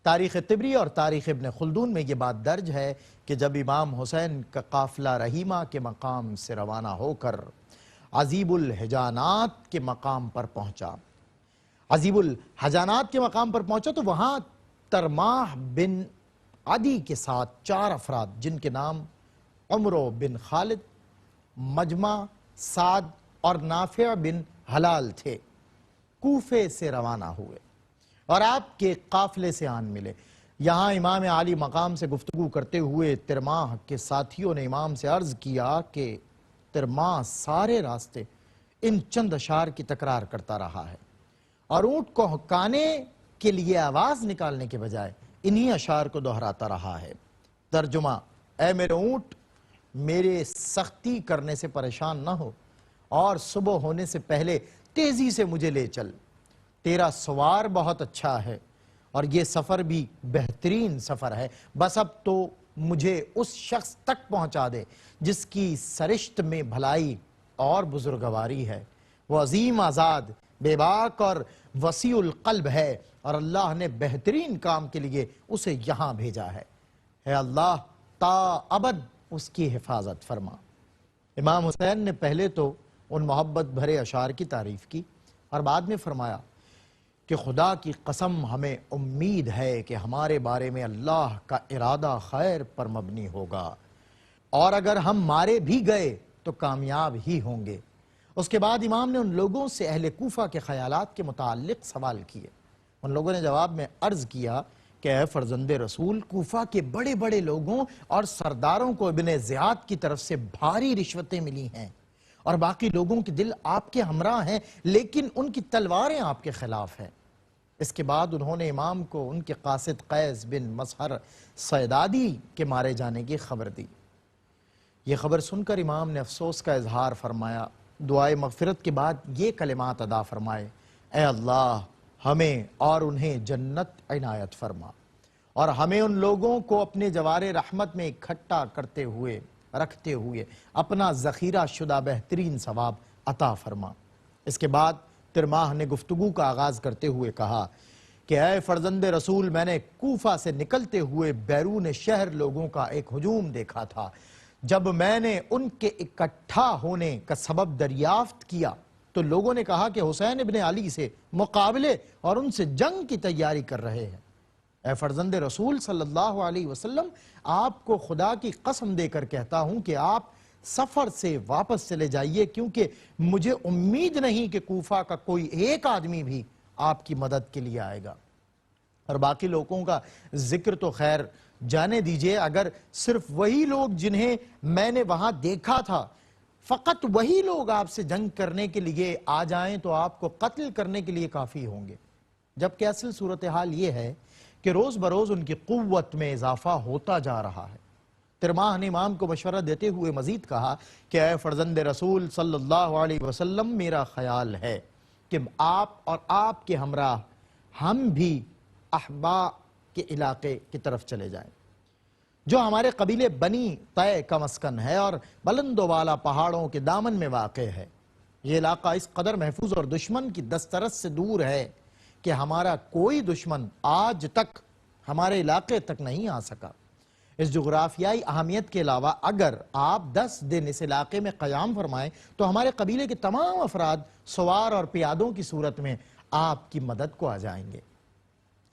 تاریخ طبری اور تاریخ ابن خلدون میں یہ بات درج ہے کہ جب امام حسین کا قافلہ رحیمہ کے مقام سے روانہ ہو کر عذیب الحجانات کے مقام پر پہنچا تو وہاں ترماح بن عدی کے ساتھ 4 افراد جن کے نام عمرو بن خالد، مجمع، سعد اور نافع بن حلال تھے، کوفے سے روانہ ہوئے اور آپ کے قافلے سے آن ملے۔ یہاں امام عالی مقام سے گفتگو کرتے ہوئے ترماح کے ساتھیوں نے امام سے عرض کیا کہ ترماح سارے راستے ان چند اشعار کی تکرار کرتا رہا ہے اور اونٹ کو ہکانے کے لیے آواز نکالنے کے بجائے انہی اشعار کو دہراتا رہا ہے۔ ترجمہ: اے میرے اونٹ، میرے سختی کرنے سے پریشان نہ ہو اور صبح ہونے سے پہلے تیزی سے مجھے لے چل۔ تیرا سوار بہت اچھا ہے اور یہ سفر بھی بہترین سفر ہے، بس اب تو مجھے اس شخص تک پہنچا دے جس کی سرشت میں بھلائی اور بزرگواری ہے۔ وہ عظیم آزاد، بے باک اور وسیع القلب ہے اور اللہ نے بہترین کام کے لیے اسے یہاں بھیجا ہے۔ اے اللہ، تا ابد اس کی حفاظت فرما۔ امام حسین نے پہلے تو ان محبت بھرے اشعار کی تعریف کی اور بعد میں فرمایا کہ خدا کی قسم ہمیں امید ہے کہ ہمارے بارے میں اللہ کا ارادہ خیر پر مبنی ہوگا اور اگر ہم مارے بھی گئے تو کامیاب ہی ہوں گے۔ اس کے بعد امام نے ان لوگوں سے اہل کوفہ کے خیالات کے متعلق سوال کیے۔ ان لوگوں نے جواب میں عرض کیا کہ اے فرزند رسول، کوفہ کے بڑے بڑے لوگوں اور سرداروں کو ابن زیاد کی طرف سے بھاری رشوتیں ملی ہیں اور باقی لوگوں کے دل آپ کے ہمراہ ہیں لیکن ان کی تلواریں آپ کے خلاف ہیں۔ اس کے بعد انہوں نے امام کو ان کے قاصد قیس بن مسہر صیدادی کے مارے جانے کی خبر دی۔ یہ خبر سن کر امام نے افسوس کا اظہار فرمایا، دعائے مغفرت کے بعد یہ کلمات ادا فرمائے: اے اللہ، ہمیں اور انہیں جنت عنایت فرما اور ہمیں ان لوگوں کو اپنے جوار رحمت میں اکٹھا رکھتے ہوئے اپنا ذخیرہ شدہ بہترین ثواب عطا فرما۔ اس کے بعد ترماح نے گفتگو کا آغاز کرتے ہوئے کہا کہ اے فرزند رسول، میں نے کوفہ سے نکلتے ہوئے بیرون شہر لوگوں کا ایک ہجوم دیکھا تھا۔ جب میں نے ان کے اکٹھا ہونے کا سبب دریافت کیا تو لوگوں نے کہا کہ حسین ابن علی سے مقابلے اور ان سے جنگ کی تیاری کر رہے ہیں۔ اے فرزند رسول صلی اللہ علیہ وسلم، آپ کو خدا کی قسم دے کر کہتا ہوں کہ آپ سفر سے واپس چلے جائیے، کیونکہ مجھے امید نہیں کہ کوفہ کا کوئی ایک آدمی بھی آپ کی مدد کے لیے آئے گا۔ اور باقی لوگوں کا ذکر تو خیر جانے دیجئے، اگر صرف وہی لوگ جنہیں میں نے وہاں دیکھا تھا، فقط وہی لوگ آپ سے جنگ کرنے کے لیے آ جائیں تو آپ کو قتل کرنے کے لیے کافی ہوں گے، جبکہ اصل صورتحال یہ ہے کہ روز بروز ان کی قوت میں اضافہ ہوتا جا رہا ہے۔ ترماح نے امام کو مشورہ دیتے ہوئے مزید کہا کہ اے فرزند رسول صلی اللہ علیہ وسلم، میرا خیال ہے کہ آپ اور آپ کے ہمراہ ہم بھی احبا کے علاقے کی طرف چلے جائیں جو ہمارے قبیلے بنی طے کا مسکن ہے اور بلند و بالا پہاڑوں کے دامن میں واقع ہے۔ یہ علاقہ اس قدر محفوظ اور دشمن کی دسترس سے دور ہے کہ ہمارا کوئی دشمن آج تک ہمارے علاقے تک نہیں آ سکا۔ اس جغرافیائی اہمیت کے علاوہ اگر آپ 10 دن اس علاقے میں قیام فرمائیں تو ہمارے قبیلے کے تمام افراد سوار اور پیادوں کی صورت میں آپ کی مدد کو آ جائیں گے،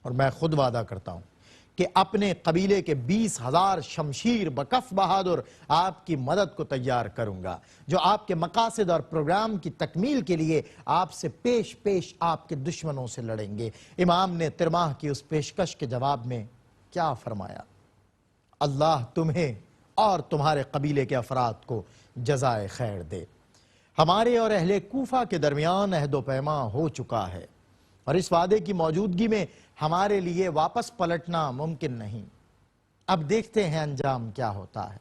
اور میں خود وعدہ کرتا ہوں کہ اپنے قبیلے کے 20,000 شمشیر بکف بہادر آپ کی مدد کو تیار کروں گا، جو آپ کے مقاصد اور پروگرام کی تکمیل کے لیے آپ سے پیش آپ کے دشمنوں سے لڑیں گے۔ امام نے ترماح کی اس پیشکش کے جواب میں کیا فرمایا؟ اللہ تمہیں اور تمہارے قبیلے کے افراد کو جزائے خیر دے۔ ہمارے اور اہل کوفہ کے درمیان عہد و پیما ہو چکا ہے اور اس وعدے کی موجودگی میں ہمارے لیے واپس پلٹنا ممکن نہیں۔ اب دیکھتے ہیں انجام کیا ہوتا ہے۔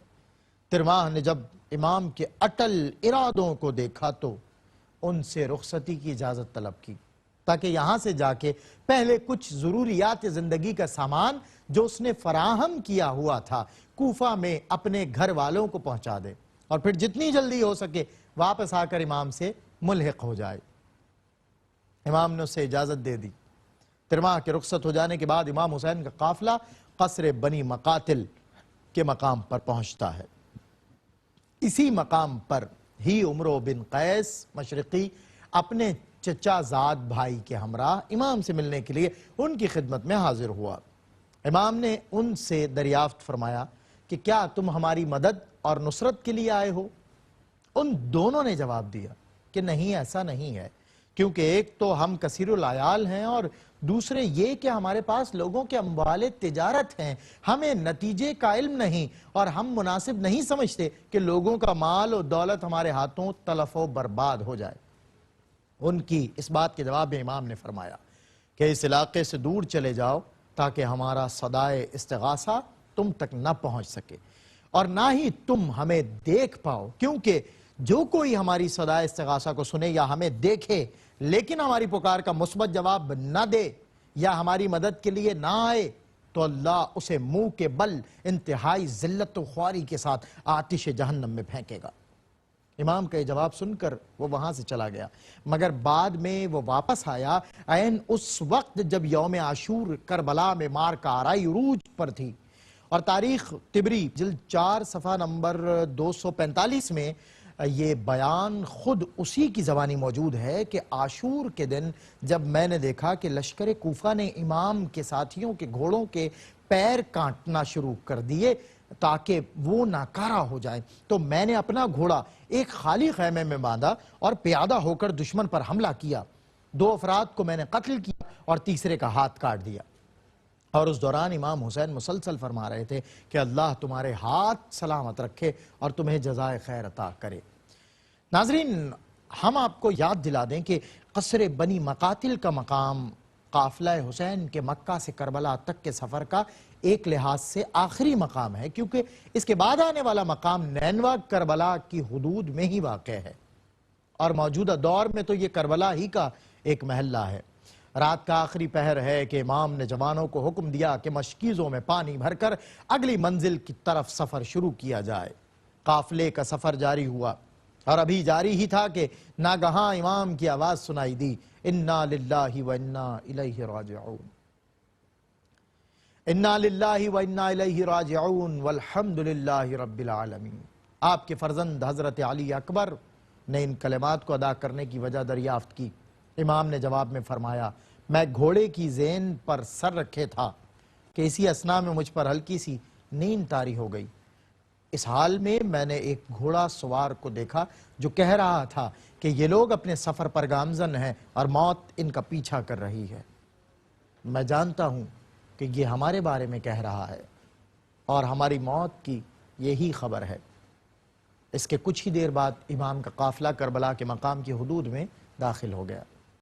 ترماح نے جب امام کے اٹل ارادوں کو دیکھا تو ان سے رخصتی کی اجازت طلب کی تاکہ یہاں سے جا کے پہلے کچھ ضروریات زندگی کا سامان جو اس نے فراہم کیا ہوا تھا کوفہ میں اپنے گھر والوں کو پہنچا دے اور پھر جتنی جلدی ہو سکے واپس آ کر امام سے ملحق ہو جائے۔ امام نے اسے اجازت دے دی۔ ترماح کے رخصت ہو جانے کے بعد امام حسین کا قافلہ قصر بنی مقاتل کے مقام پر پہنچتا ہے۔ اسی مقام پر ہی عمرو بن قیس مشرقی اپنے چچا زاد بھائی کے ہمراہ امام سے ملنے کے لیے ان کی خدمت میں حاضر ہوا۔ امام نے ان سے دریافت فرمایا کہ کیا تم ہماری مدد اور نصرت کے لیے آئے ہو؟ ان دونوں نے جواب دیا کہ نہیں، ایسا نہیں ہے، کیونکہ ایک تو ہم کثیر العیال ہیں اور دوسرے یہ کہ ہمارے پاس لوگوں کے اموال تجارت ہیں، ہمیں نتیجے کا علم نہیں اور ہم مناسب نہیں سمجھتے کہ لوگوں کا مال و دولت ہمارے ہاتھوں تلف و برباد ہو جائے۔ ان کی اس بات کے جواب میں امام نے فرمایا کہ اس علاقے سے دور چلے جاؤ تاکہ ہمارا صدائے استغاثہ تم تک نہ پہنچ سکے اور نہ ہی تم ہمیں دیکھ پاؤ، کیونکہ جو کوئی ہماری صدائے استغاثہ کو سنے یا ہمیں دیکھے لیکن ہماری پکار کا مثبت جواب نہ دے یا ہماری مدد کے لیے نہ آئے تو اللہ اسے منہ کے بل انتہائی ذلت و خواری کے ساتھ آتش جہنم میں پھینکے گا۔ امام کا یہ جواب سن کر وہ وہاں سے چلا گیا، مگر بعد میں وہ واپس آیا عین اس وقت جب یوم عاشور کربلا میں مار کا آرائی عروج پر تھی، اور تاریخ طبری جلد 4 صفحہ نمبر 245 میں یہ بیان خود اسی کی زبانی موجود ہے کہ عاشور کے دن جب میں نے دیکھا کہ لشکر کوفہ نے امام کے ساتھیوں کے گھوڑوں کے پیر کاٹنا شروع کر دیے تاکہ وہ ناکارہ ہو جائیں، تو میں نے اپنا گھوڑا ایک خالی خیمے میں باندھا اور پیادہ ہو کر دشمن پر حملہ کیا۔ 2 افراد کو میں نے قتل کیا اور تیسرے کا ہاتھ کاٹ دیا۔ اور اس دوران امام حسین مسلسل فرما رہے تھے کہ اللہ تمہارے ہاتھ سلامت رکھے اور تمہیں جزائے خیر عطا کرے۔ ناظرین، ہم آپ کو یاد دلا دیں کہ قصر بنی مقاتل کا مقام قافلہ حسین کے مکہ سے کربلا تک کے سفر کا ایک لحاظ سے آخری مقام ہے، کیونکہ اس کے بعد آنے والا مقام نینوا کربلا کی حدود میں ہی واقع ہے اور موجودہ دور میں تو یہ کربلا ہی کا ایک محلہ ہے۔ رات کا آخری پہر ہے کہ امام نے جوانوں کو حکم دیا کہ مشکیزوں میں پانی بھر کر اگلی منزل کی طرف سفر شروع کیا جائے۔ قافلے کا سفر جاری ہوا اور ابھی جاری ہی تھا کہ ناگہاں امام کی آواز سنائی دی، انا للہ و انا الیہ راجعون، انا للہ و انا الیہ راجعون والحمد للہ رب العالمین۔ آپ کے فرزند حضرت علی اکبر نے ان کلمات کو ادا کرنے کی وجہ دریافت کی۔ امام نے جواب میں فرمایا، میں گھوڑے کی زین پر سر رکھے تھا کہ اسی اثناء میں مجھ پر ہلکی سی نیند طاری ہو گئی۔ اس حال میں میں نے ایک گھوڑا سوار کو دیکھا جو کہہ رہا تھا کہ یہ لوگ اپنے سفر پر گامزن ہیں اور موت ان کا پیچھا کر رہی ہے۔ میں جانتا ہوں کہ یہ ہمارے بارے میں کہہ رہا ہے اور ہماری موت کی یہی خبر ہے۔ اس کے کچھ ہی دیر بعد امام کا قافلہ کربلا کے مقام کی حدود میں داخل ہو گیا۔